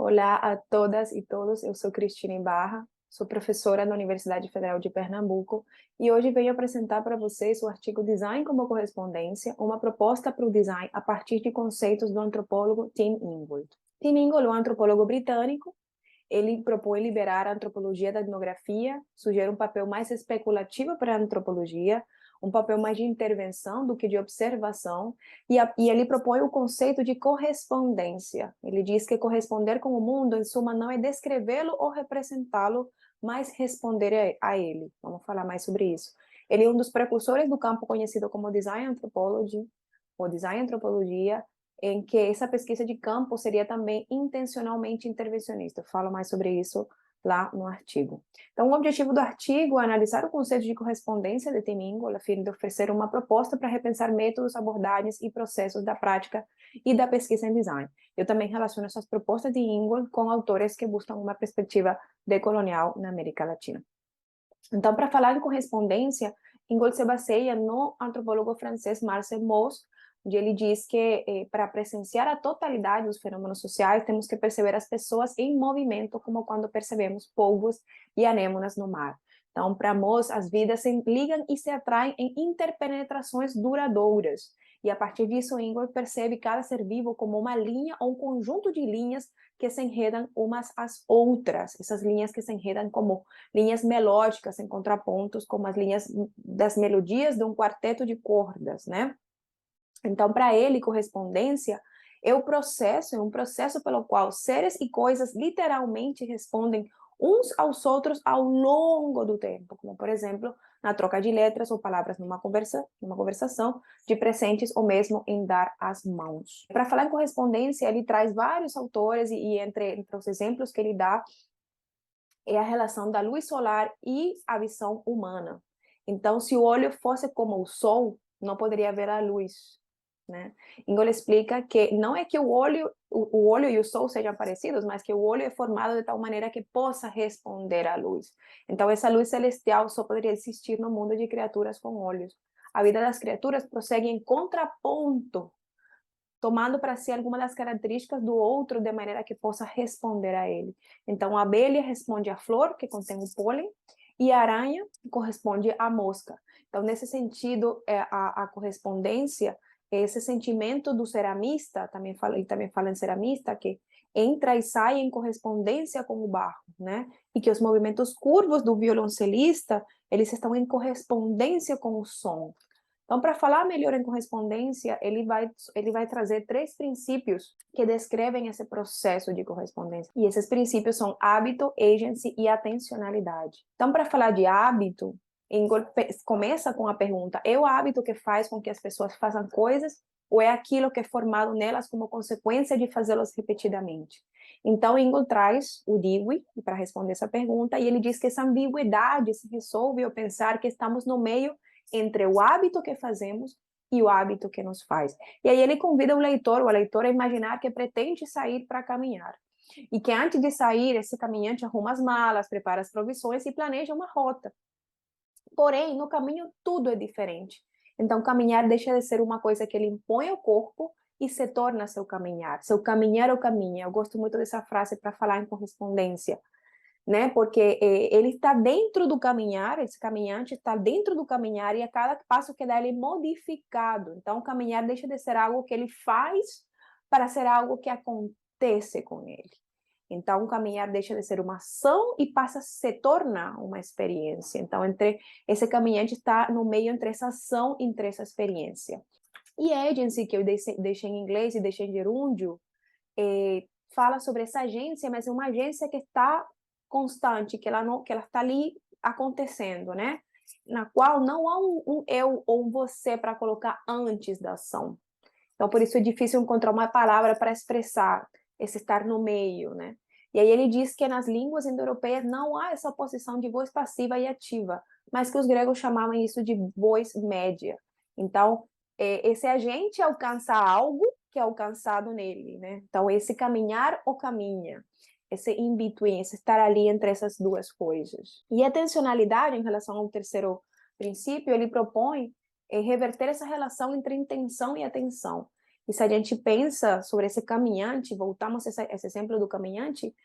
Olá a todas e todos, eu sou Cristine Barra, sou professora na Universidade Federal de Pernambuco e hoje venho apresentar para vocês o artigo Design como Correspondência, uma proposta para o design a partir de conceitos do antropólogo Tim Ingold. Tim Ingold é um antropólogo britânico. Ele propõe liberar a antropologia da etnografia, sugere um papel mais especulativo para a antropologia, um papel mais de intervenção do que de observação, e ele propõe o conceito de correspondência. Ele diz que corresponder com o mundo, em suma, não é descrevê-lo ou representá-lo, mas responder a ele. Vamos falar mais sobre isso. Ele é um dos precursores do campo conhecido como Design Anthropology, ou Design Antropologia, em que essa pesquisa de campo seria também intencionalmente intervencionista. Eu falo mais sobre isso lá no artigo. Então, o objetivo do artigo é analisar o conceito de correspondência de Tim Ingold, a fim de oferecer uma proposta para repensar métodos, abordagens e processos da prática e da pesquisa em design. Eu também relaciono essas propostas de Ingold com autores que buscam uma perspectiva decolonial na América Latina. Então, para falar de correspondência, Ingold se baseia no antropólogo francês Marcel Mauss, onde ele diz que para presenciar a totalidade dos fenômenos sociais, temos que perceber as pessoas em movimento, como quando percebemos polvos e anêmonas no mar. Então, para Mauss, as vidas se ligam e se atraem em interpenetrações duradouras. E a partir disso, Ingold percebe cada ser vivo como uma linha ou um conjunto de linhas que se enredam umas às outras. Essas linhas que se enredam como linhas melódicas em contrapontos, como as linhas das melodias de um quarteto de cordas, né? Então, para ele, correspondência é um processo pelo qual seres e coisas literalmente respondem uns aos outros ao longo do tempo, como, por exemplo, na troca de letras ou palavras numa conversação, de presentes ou mesmo em dar as mãos. Para falar em correspondência, ele traz vários autores e entre os exemplos que ele dá é a relação da luz solar e a visão humana. Então, se o olho fosse como o sol, não poderia haver a luz, né? Ingold explica que não é que o olho e o sol sejam parecidos, mas que o olho é formado de tal maneira que possa responder à luz. Então, essa luz celestial só poderia existir no mundo de criaturas com olhos. A vida das criaturas prossegue em contraponto, tomando para si alguma das características do outro de maneira que possa responder a ele. Então, a abelha responde à flor, que contém o pólen, e a aranha corresponde à mosca. Então, nesse sentido, a correspondência é esse sentimento do ceramista, também fala em ceramista, que entra e sai em correspondência com o barro, né? E que os movimentos curvos do violoncelista, eles estão em correspondência com o som. Então, para falar melhor em correspondência, ele vai trazer 3 princípios que descrevem esse processo de correspondência. E esses princípios são hábito, agency e atencionalidade. Então, para falar de hábito, Ingold começa com a pergunta: é o hábito que faz com que as pessoas façam coisas ou é aquilo que é formado nelas como consequência de fazê-las repetidamente? Então, Ingold traz o Dewey para responder essa pergunta e ele diz que essa ambiguidade se resolve ao pensar que estamos no meio entre o hábito que fazemos e o hábito que nos faz. E aí ele convida o leitor ou a leitora a imaginar que pretende sair para caminhar. E que antes de sair, esse caminhante arruma as malas, prepara as provisões e planeja uma rota. Porém, no caminho tudo é diferente. Então, caminhar deixa de ser uma coisa que ele impõe ao corpo e se torna seu caminhar. Seu caminhar ou caminha. Eu gosto muito dessa frase para falar em correspondência, né? Porque ele está dentro do caminhar, esse caminhante está dentro do caminhar e a cada passo que dá ele é modificado. Então, o caminhar deixa de ser algo que ele faz para ser algo que acontece com ele. Então, o caminhar deixa de ser uma ação e passa a se tornar uma experiência. Então, esse caminhante está no meio entre essa ação e entre essa experiência. E agency, que eu deixei em inglês e deixei em gerúndio, fala sobre essa agência, mas é uma agência que está constante, que ela está ali acontecendo, né? Na qual não há um eu ou um você para colocar antes da ação. Então, por isso é difícil encontrar uma palavra para expressar esse estar no meio, né? E aí ele diz que nas línguas indo-europeias não há essa posição de voz passiva e ativa, mas que os gregos chamavam isso de voz média. Então, esse agente alcança algo que é alcançado nele, né? Então, esse caminhar ou caminha, esse in-between, esse estar ali entre essas duas coisas. E a intencionalidade, em relação ao terceiro princípio, ele propõe reverter essa relação entre intenção e atenção. E se a gente pensa sobre esse caminhante, voltamos a esse exemplo do caminhante,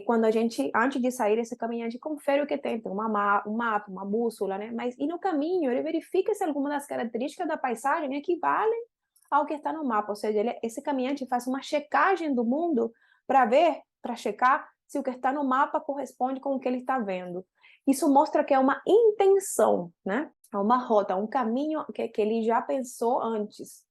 quando a gente, antes de sair, esse caminhante confere o que tem um mapa, uma bússola, né? Mas, e no caminho, ele verifica se alguma das características da paisagem equivalem ao que está no mapa, ou seja, esse caminhante faz uma checagem do mundo para checar se o que está no mapa corresponde com o que ele está vendo. Isso mostra que é uma intenção, né? É uma rota, um caminho que ele já pensou antes.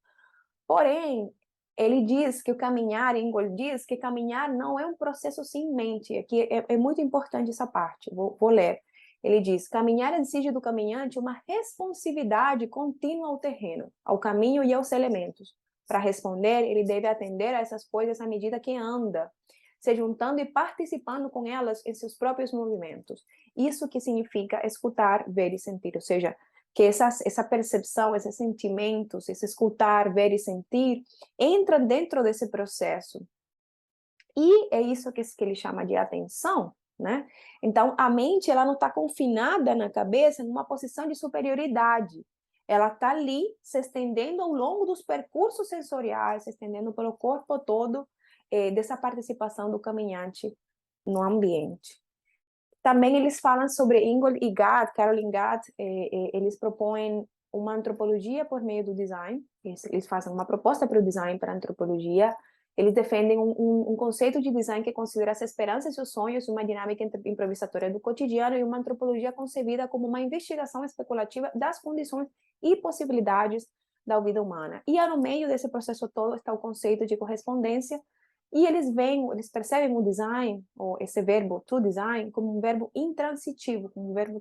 Porém, ele diz que o caminhar, Ingold diz que caminhar não é um processo sem mente. Aqui é muito importante essa parte, vou ler. Ele diz, caminhar exige do caminhante uma responsividade contínua ao terreno, ao caminho e aos elementos. Para responder, ele deve atender a essas coisas à medida que anda, se juntando e participando com elas em seus próprios movimentos. Isso que significa escutar, ver e sentir, ou seja, que essa percepção, esses sentimentos, esse escutar, ver e sentir, entra dentro desse processo. E é isso que ele chama de atenção, né? Então, a mente, ela não está confinada na cabeça numa posição de superioridade. Ela está ali, se estendendo ao longo dos percursos sensoriais, se estendendo pelo corpo todo, dessa participação do caminhante no ambiente. Também eles falam sobre Ingold e Gatt, Carolyn Gatt, eles propõem uma antropologia por meio do design, eles fazem uma proposta para o design, para a antropologia, eles defendem um conceito de design que considera as esperanças e os sonhos, uma dinâmica improvisatória do cotidiano e uma antropologia concebida como uma investigação especulativa das condições e possibilidades da vida humana. E no meio desse processo todo está o conceito de correspondência, e eles percebem o design, ou esse verbo to design, como um verbo intransitivo, como um verbo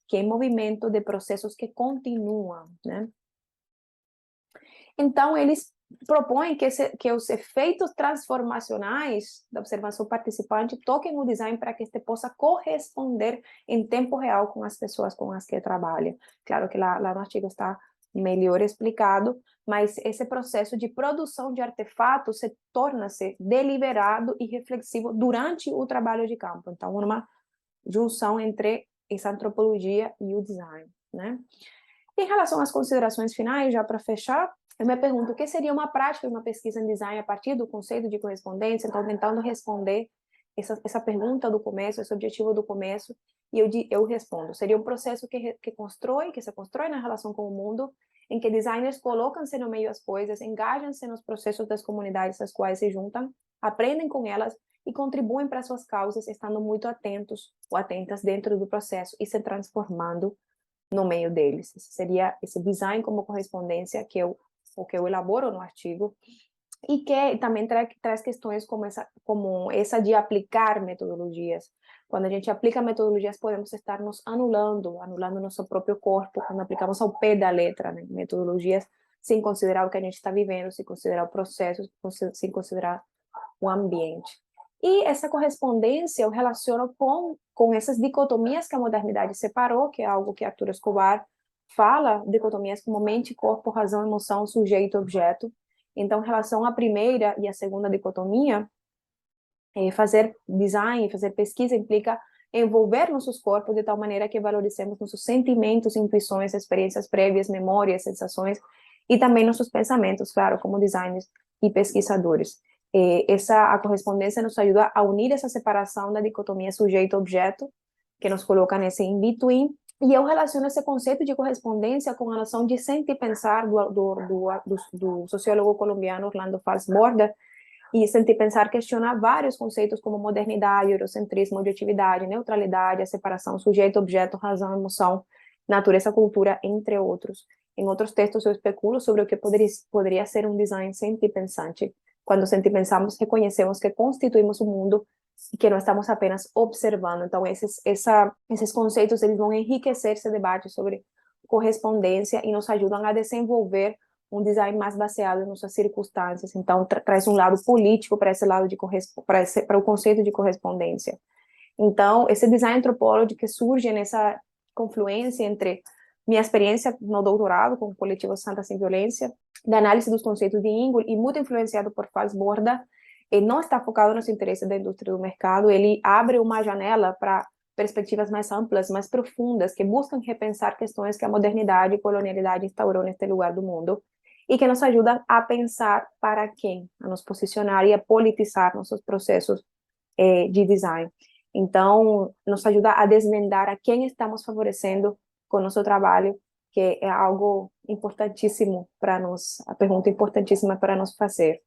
que é em movimento de processos que continuam, né? Então, eles propõem que os efeitos transformacionais da observação participante toquem o design para que este possa corresponder em tempo real com as pessoas com as que trabalha. Claro que lá no artigo está melhor explicado, mas esse processo de produção de artefatos torna-se deliberado e reflexivo durante o trabalho de campo. Então, uma junção entre essa antropologia e o design, né? Em relação às considerações finais, já para fechar, eu me pergunto o que seria uma prática de uma pesquisa em design a partir do conceito de correspondência. Então, tentando responder essa pergunta do começo, esse objetivo do começo, e eu respondo, seria um processo que se constrói na relação com o mundo, em que designers colocam-se no meio das coisas, engajam-se nos processos das comunidades às quais se juntam, aprendem com elas e contribuem para suas causas, estando muito atentos ou atentas dentro do processo e se transformando no meio deles. Esse seria esse design como correspondência que eu elaboro no artigo, e que também traz questões como essa de aplicar metodologias. Quando a gente aplica metodologias, podemos estar nos anulando nosso próprio corpo, quando aplicamos ao pé da letra, né? Metodologias sem considerar o que a gente está vivendo, sem considerar o processo, sem considerar o ambiente. E essa correspondência eu relaciono com essas dicotomias que a modernidade separou, que é algo que Arturo Escobar fala, dicotomias como mente, corpo, razão, emoção, sujeito, objeto. Então, em relação à primeira e à segunda dicotomia, fazer design, fazer pesquisa implica envolver nossos corpos de tal maneira que valorizemos nossos sentimentos, intuições, experiências prévias, memórias, sensações, e também nossos pensamentos, claro, como designers e pesquisadores. A correspondência nos ajuda a unir essa separação da dicotomia sujeito-objeto, que nos coloca nesse in-between, e eu relaciono esse conceito de correspondência com a noção de sentir e pensar do sociólogo colombiano Orlando Fals Borda, e sentir pensar questiona vários conceitos como modernidade, eurocentrismo, objetividade, neutralidade, a separação sujeito-objeto, razão, emoção, natureza, cultura, entre outros. Em outros textos eu especulo sobre o que poderia ser um design sentipensante. Quando sentipensamos, reconhecemos que constituímos o mundo e que não estamos apenas observando. Então, esses conceitos eles vão enriquecer esse debate sobre correspondência e nos ajudam a desenvolver um design mais baseado em nossas circunstâncias. Então, traz um lado político para esse lado para o conceito de correspondência. Então, esse design antropológico que surge nessa confluência entre minha experiência no doutorado com o coletivo Santa Sem Violência, da análise dos conceitos de Ingold e muito influenciado por Fals Borda, ele não está focado nos interesses da indústria do mercado, ele abre uma janela para perspectivas mais amplas, mais profundas, que buscam repensar questões que a modernidade e colonialidade instaurou neste lugar do mundo. e que nos ajuda a pensar para quem, a nos posicionar e a politizar nossos processos de design. Então, nos ajuda a desvendar a quem estamos favorecendo com nosso trabalho, que é algo importantíssimo para nós, a pergunta importantíssima para nós fazer.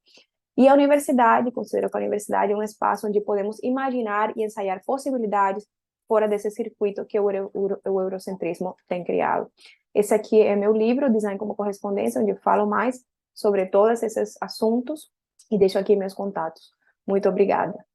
E a universidade, considero que a universidade é um espaço onde podemos imaginar e ensaiar possibilidades fora desse circuito que o eurocentrismo tem criado. Esse aqui é meu livro, Design como Correspondência, onde eu falo mais sobre todos esses assuntos e deixo aqui meus contatos. Muito obrigada.